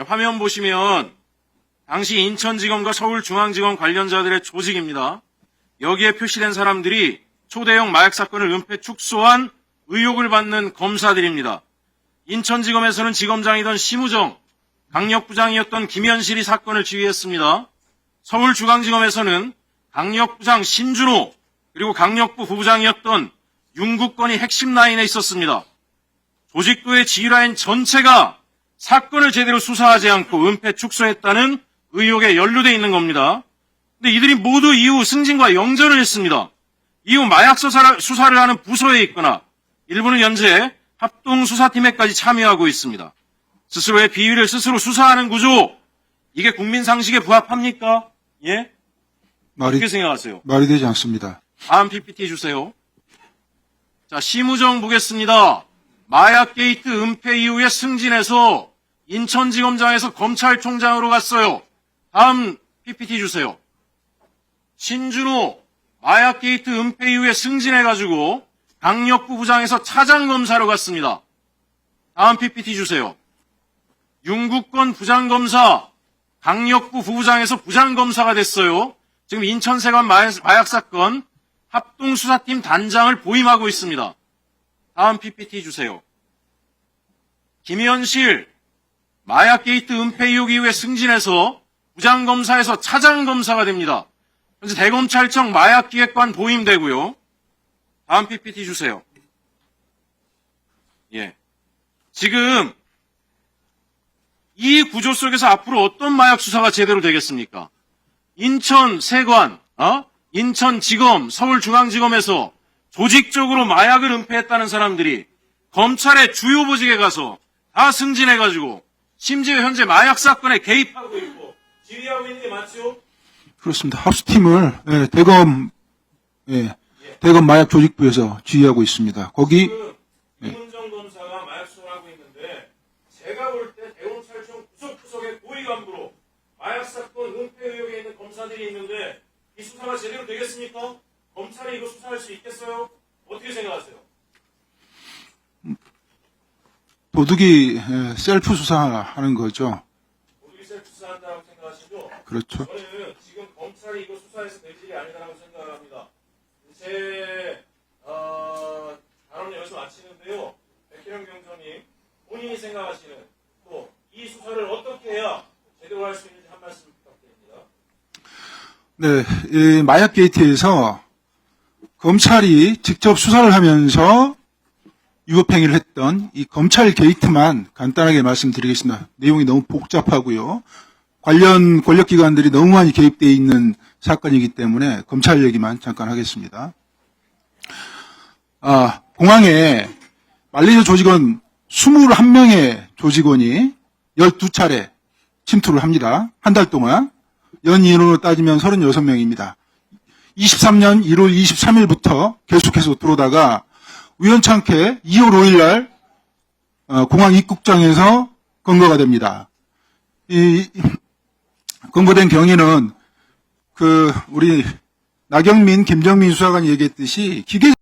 화면 보시면 당시 인천지검과 서울중앙지검 관련자들의 조직입니다. 여기에 표시된 사람들이 초대형 마약 사건을 은폐 축소한 의혹을 받는 검사들입니다. 인천지검에서는 지검장이던 심우정, 강력부장이었던 김현실이 사건을 지휘했습니다. 서울중앙지검에서는 강력부장 신준호, 그리고 강력부 부부장이었던 윤국건이 핵심 라인에 있었습니다. 조직부의 지휘라인 전체가 사건을 제대로 수사하지 않고 은폐 축소했다는 의혹에 연루돼 있는 겁니다. 근데 이들이 모두 이후 승진과 영전을 했습니다. 이후 마약 수사를 하는 부서에 있거나 일부는 현재 합동수사팀에까지 참여하고 있습니다. 스스로의 비위를 스스로 수사하는 구조, 이게 국민 상식에 부합합니까? 예? 어떻게 생각하세요? 말이 되지 않습니다. 다음 PPT 주세요. 자, 심우정 보겠습니다. 마약 게이트 은폐 이후에 승진해서 인천지검장에서 검찰총장으로 갔어요. 다음 PPT 주세요. 신준호, 마약 게이트 은폐 이후에 승진해가지고 강력부 부장에서 차장검사로 갔습니다. 다음 PPT 주세요. 윤국건 부장검사, 강력부 부부장에서 부장검사가 됐어요. 지금 인천세관 마약 사건 합동수사팀 단장을 보임하고 있습니다. 다음 PPT 주세요. 김현실, 마약 게이트 은폐 의혹 이후에 승진해서 부장검사에서 차장검사가 됩니다. 현재 대검찰청 마약기획관 보임되고요. 다음 PPT 주세요. 예. 지금 이 구조 속에서 앞으로 어떤 마약 수사가 제대로 되겠습니까? 인천세관, 인천지검, 서울중앙지검에서 조직적으로 마약을 은폐했다는 사람들이 검찰의 주요 보직에 가서 다 승진해가지고 심지어 현재 마약 사건에 개입하고 있고 지휘하고 있는 게 맞죠? 그렇습니다. 합수팀을 대검 마약 조직부에서 지휘하고 있습니다. 거기 이문정 검사가 마약 수사를 하고 있는데 제가 볼 때 대검찰청 구석구석의 고위간부로 마약 사건 은폐 의혹에 있는 검사들이 있는데 이 수사가 제대로 되겠습니까? 검찰이 이거 수사할 수 있겠어요? 어떻게 생각하세요? 도둑이 셀프 수사하는 거죠. 도둑이 셀프 수사한다고 생각하시죠? 그렇죠. 저는 지금 검찰이 이거 수사해서 될 일이 아니다라고 생각합니다. 제 발언을 여기서 마치는데요. 백희령 경정님, 본인이 생각하시는 또 이 수사를 어떻게 해야 제대로 할 수 있는지 한 말씀 부탁드립니다. 네, 이 마약 게이트에서 검찰이 직접 수사를 하면서 위법행위를 했던 이 검찰 게이트만 간단하게 말씀드리겠습니다. 내용이 너무 복잡하고요. 관련 권력기관들이 너무 많이 개입되어 있는 사건이기 때문에 검찰 얘기만 잠깐 하겠습니다. 공항에 말레이시아 조직원 21명의 조직원이 12차례 침투를 합니다. 한 달 동안. 연 인원으로 따지면 36명입니다. 23년 1월 23일부터 계속해서 들어오다가 우연찮게 2월 5일 날 공항 입국장에서 검거가 됩니다. 이 검거된 경위는 우리 나경민, 김정민 수사관이 얘기했듯이 기계적으로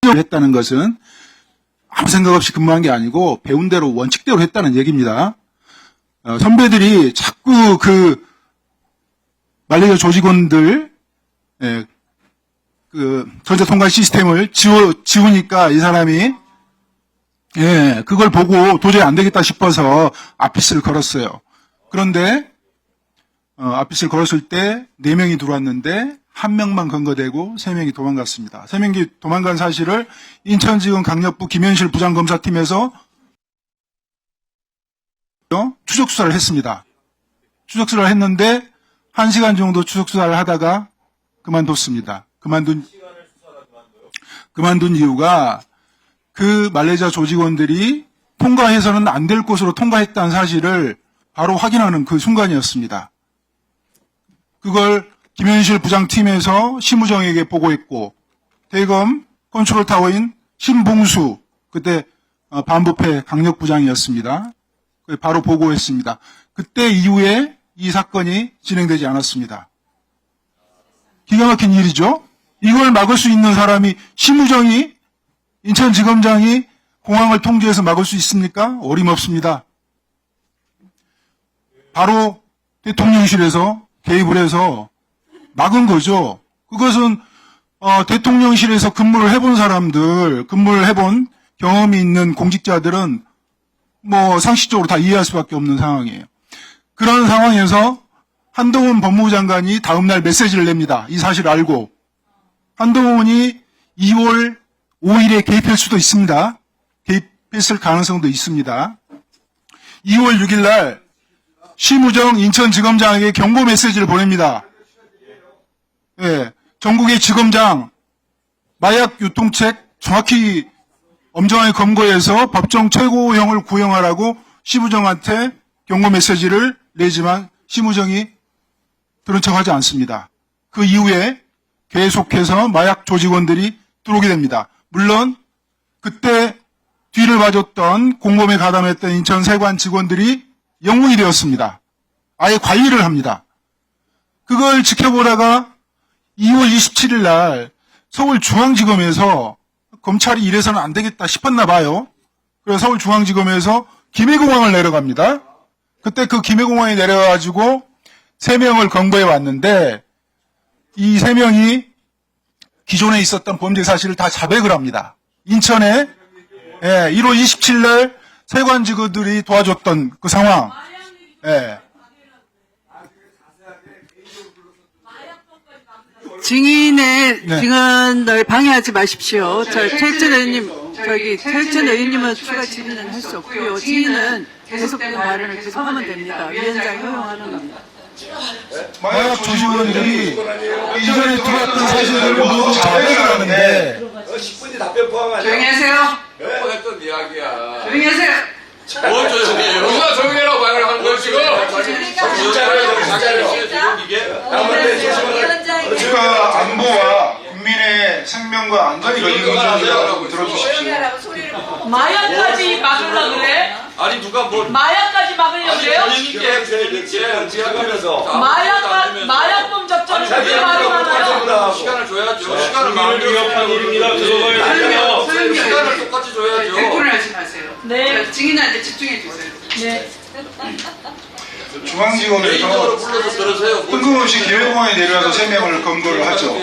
했다는 것은 아무 생각 없이 근무한 게 아니고 배운 대로 원칙대로 했다는 얘기입니다. 선배들이 자꾸 말레이시아 조직원들 전자통관 시스템을 지우니까 이 사람이 그걸 보고 도저히 안 되겠다 싶어서 아피스를 걸었어요. 그런데 아피스를 걸었을 때 4명이 들어왔는데 1명만 검거되고 3명이 도망갔습니다. 3명이 도망간 사실을 인천지검 강력부 김현실 부장검사팀에서 추적수사를 했습니다. 추적수사를 했는데 1시간 정도 추적수사를 하다가 그만뒀습니다. 그만둔 이유가 말레이시아 조직원들이 통과해서는 안 될 곳으로 통과했다는 사실을 바로 확인하는 그 순간이었습니다. 그걸 김현실 부장팀에서 심우정에게 보고했고 대검 컨트롤타워인 신봉수 그때 반부패 강력부장이었습니다. 바로 보고했습니다. 그때 이후에 이 사건이 진행되지 않았습니다. 기가 막힌 일이죠. 이걸 막을 수 있는 사람이 심우정이 인천지검장이 공항을 통제해서 막을 수 있습니까? 어림없습니다. 바로 대통령실에서 개입을 해서 막은 거죠. 그것은 대통령실에서 근무를 해본 사람들, 근무를 해본 경험이 있는 공직자들은 뭐 상식적으로 다 이해할 수밖에 없는 상황이에요. 그런 상황에서 한동훈 법무부 장관이 다음날 메시지를 냅니다. 이 사실을 알고. 한동훈이 2월 5일에 개입할 수도 있습니다. 개입했을 가능성도 있습니다. 2월 6일 날 심우정 인천지검장에게 경고 메시지를 보냅니다. 예, 전국의 지검장 마약 유통책 정확히 엄정하게 검거해서 법정 최고형을 구형하라고 심우정한테 경고 메시지를 내지만 심우정이 들은 척하지 않습니다. 그 이후에 계속해서 마약 조직원들이 들어오게 됩니다. 물론 그때 뒤를 봐줬던 공범에 가담했던 인천 세관 직원들이 영웅이 되었습니다. 아예 관리를 합니다. 그걸 지켜보다가 2월 27일 날 서울중앙지검에서 검찰이 이래서는 안 되겠다 싶었나 봐요. 그래서 서울중앙지검에서 김해공항을 내려갑니다. 그때 그 김해공항에 내려가지고 3명을 검거해 왔는데 이 3명이 기존에 있었던 범죄 사실을 다 자백을 합니다. 인천에 1월 27일 날 세관 직원들이 도와줬던 그 상황. 증인의 네. 증언을 방해하지 마십시오. 최혁전 의원님은 추가 질의는 할 수 없고요. 증인은 계속된 발언을 계속하면 됩니다. 위원장이 허용하는 겁니다. 마약 조직원들이 이전에 들어왔던 사실을 모두 자백을 하는데 10분이 답변 포함하죠. 조용히 하세요. 몇번 했던 이야기야. 조용히 하세요. 뭘 조용해요? 누가 조용해라고 말을 하는 거야 지금? 진짜로 지금 이게? 제가 안보와 국민의 생명과 안전이 걸린 문제라고 들어주십시오. 마약까지 막으려 그래? 아니 누가 뭐 마약까지 막으려 그래요? 하면서 마약범 접촉을 그렇게 말이 많아요? 시간을 줘야죠. 시간을 많이 위협한 일입니다. 들어가야 시간을 똑같이 줘야죠. 대꾸를 하지 마세요. 네. 증인한테 집중해 주세요. 네. 개인적으로 중앙지검에서 불러서 들으세요. 뜬금없이 김해공항에 내려와서 3명을 검거를 하죠.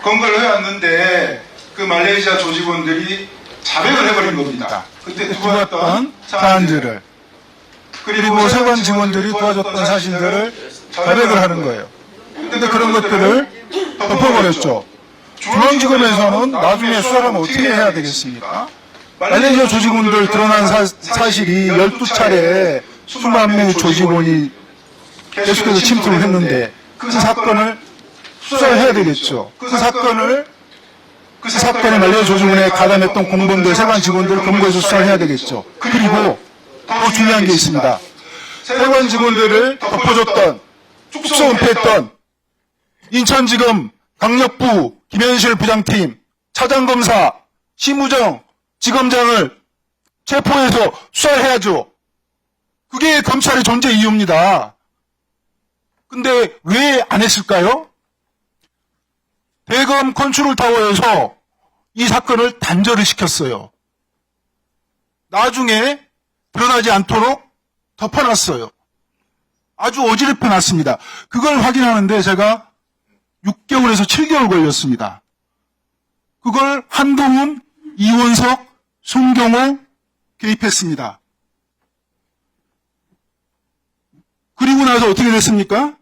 검거를 해왔는데 그 말레이시아 조직원들이 자백을 해버린 겁니다. 그때 들어왔던 사안들을 그리고 세관 직원들이 도와줬던 사실들을 자백을 하는 거예요. 근데 그런 것들을 덮어버렸죠. 중앙지검에서는 나중에 수사를 하면 어떻게 해야 되겠습니까? 말레이시아 조직원들 드러난 사실이 12차례 수만 명의 조직원이 계속해서 침투를 했는데 그 사건을 수사를 해야 되겠죠. 그 사건에 말레이시아 조직원에 가담했던 공범들, 세관 직원들을 검거해서 수사를 해야 되겠죠. 그리고 더 중요한 게 있습니다. 세관 직원들을 덮어줬던, 축소 은폐했던 인천지검 강력부 김현실 부장팀 차장검사 심우정 지검장을 체포해서 수사를 해야죠. 그게 검찰의 존재 이유입니다. 근데 왜 안 했을까요? 대검 컨트롤타워에서 이 사건을 단절을 시켰어요. 나중에 드러나지 않도록 덮어놨어요. 아주 어지럽혀 놨습니다. 그걸 확인하는데 제가 6개월에서 7개월 걸렸습니다. 그걸 한동훈, 이원석, 송경호 개입했습니다. 그리고 나서 어떻게 됐습니까?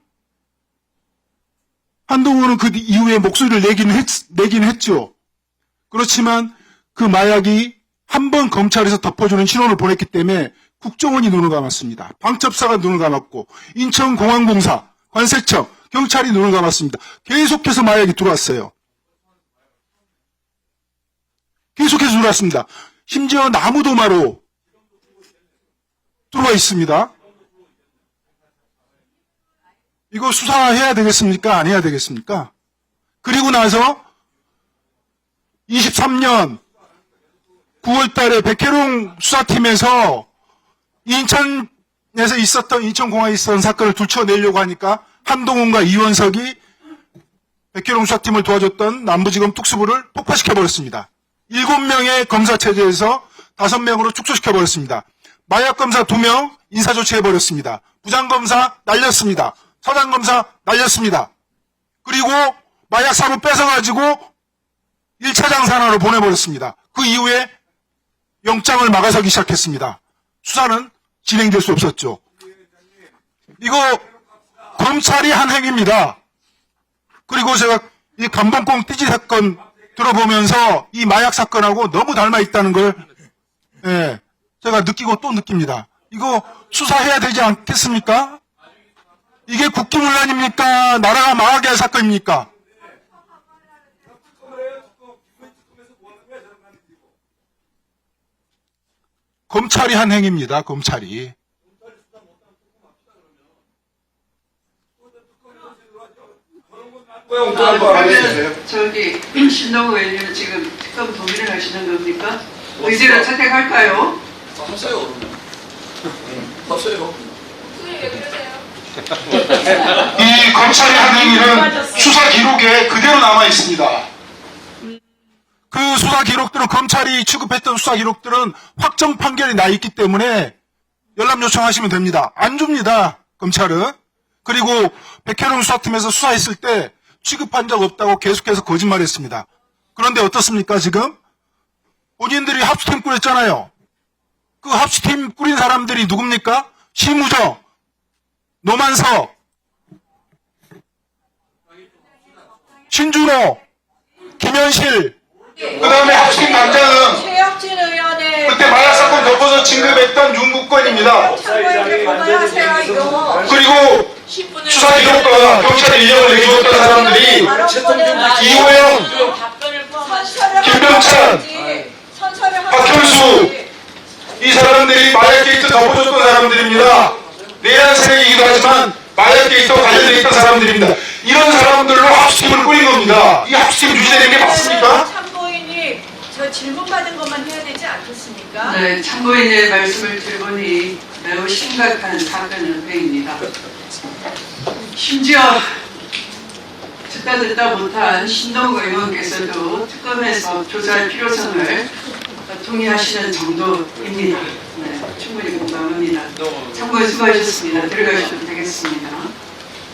한동훈은 그 이후에 목소리를 내긴 했죠. 그렇지만 그 마약이 한 번 검찰에서 덮어주는 신호를 보냈기 때문에 국정원이 눈을 감았습니다. 방첩사가 눈을 감았고 인천공항공사, 관세청, 경찰이 눈을 감았습니다. 계속해서 마약이 들어왔어요. 계속해서 들어왔습니다. 심지어 나무도마로 들어와 있습니다. 이거 수사해야 되겠습니까? 안 해야 되겠습니까? 그리고 나서 23년 9월 달에 백혜룡 수사팀에서 인천공항에 있었던 사건을 들춰내려고 하니까 한동훈과 이원석이 백혜룡 수사팀을 도와줬던 남부지검 특수부를 폭파시켜버렸습니다. 7명의 검사체제에서 5명으로 축소시켜버렸습니다. 마약 검사 2명 인사조치해버렸습니다. 부장검사 날렸습니다. 서장검사 날렸습니다. 그리고 마약 사부 뺏어가지고 1차 장산하러 보내버렸습니다. 그 이후에 영장을 막아서기 시작했습니다. 수사는 진행될 수 없었죠. 이거 검찰이 한 행위입니다. 그리고 제가 이 감봉공 띠지 사건 들어보면서 이 마약 사건하고 너무 닮아 있다는 걸 예, 제가 느끼고 또 느낍니다. 이거 수사해야 되지 않겠습니까? 이게 국기문란입니까? 나라가 망하게 할 사건입니까? 검찰이 한 행위입니다. 검찰이. 그러면 저기 신동우 의원님은 지금 특검 동의를 하시는 겁니까? 의제를 채택할까요? 하세요. 하세요. 이 검찰의 한 행위는 수사 기록에 그대로 남아 있습니다. 그 수사 기록들은 검찰이 취급했던 수사 기록들은 확정 판결이 나 있기 때문에 연락 요청하시면 됩니다. 안 줍니다. 검찰은. 그리고 백혜룡 수사팀에서 수사했을 때 취급한 적 없다고 계속해서 거짓말했습니다. 그런데 어떻습니까 지금? 본인들이 합수팀 꾸렸잖아요. 그 합수팀 꾸린 사람들이 누굽니까? 심우정, 노만석, 신준호, 김현실, 그 다음에 합수팀 단장은 최혁진 의원의 그때 마약 사건 덮어서 진급했던 윤국권입니다. 참고인들 그만하세요 이거. 그리고 10분을 수사 기록과 경찰에 인력을 내주었던 사람들이 이호영, 답변을 김병찬, 박현수, 이 사람들이 마약 게이트 덮어줬던 사람들입니다. 내란 세력이기도 하지만 마약 게이트와 관련되어 있던 사람들입니다. 이런 사람들로 합수팀을 꾸린 겁니다. 이 합수팀 유지되는 게 맞습니까? 참고인이 저 질문 받은 것만 해야 되지 않겠습니까? 네, 참고인의 말씀을 들어보니 매우 심각한 사건을 배입니다. 심지어 듣다 못한 신동우 의원께서도 특검에서 조사할 필요성을 동의하시는 정도입니다. 네, 충분히 공감합니다. 참고인 수고하셨습니다. 들어가셔도 되겠습니다.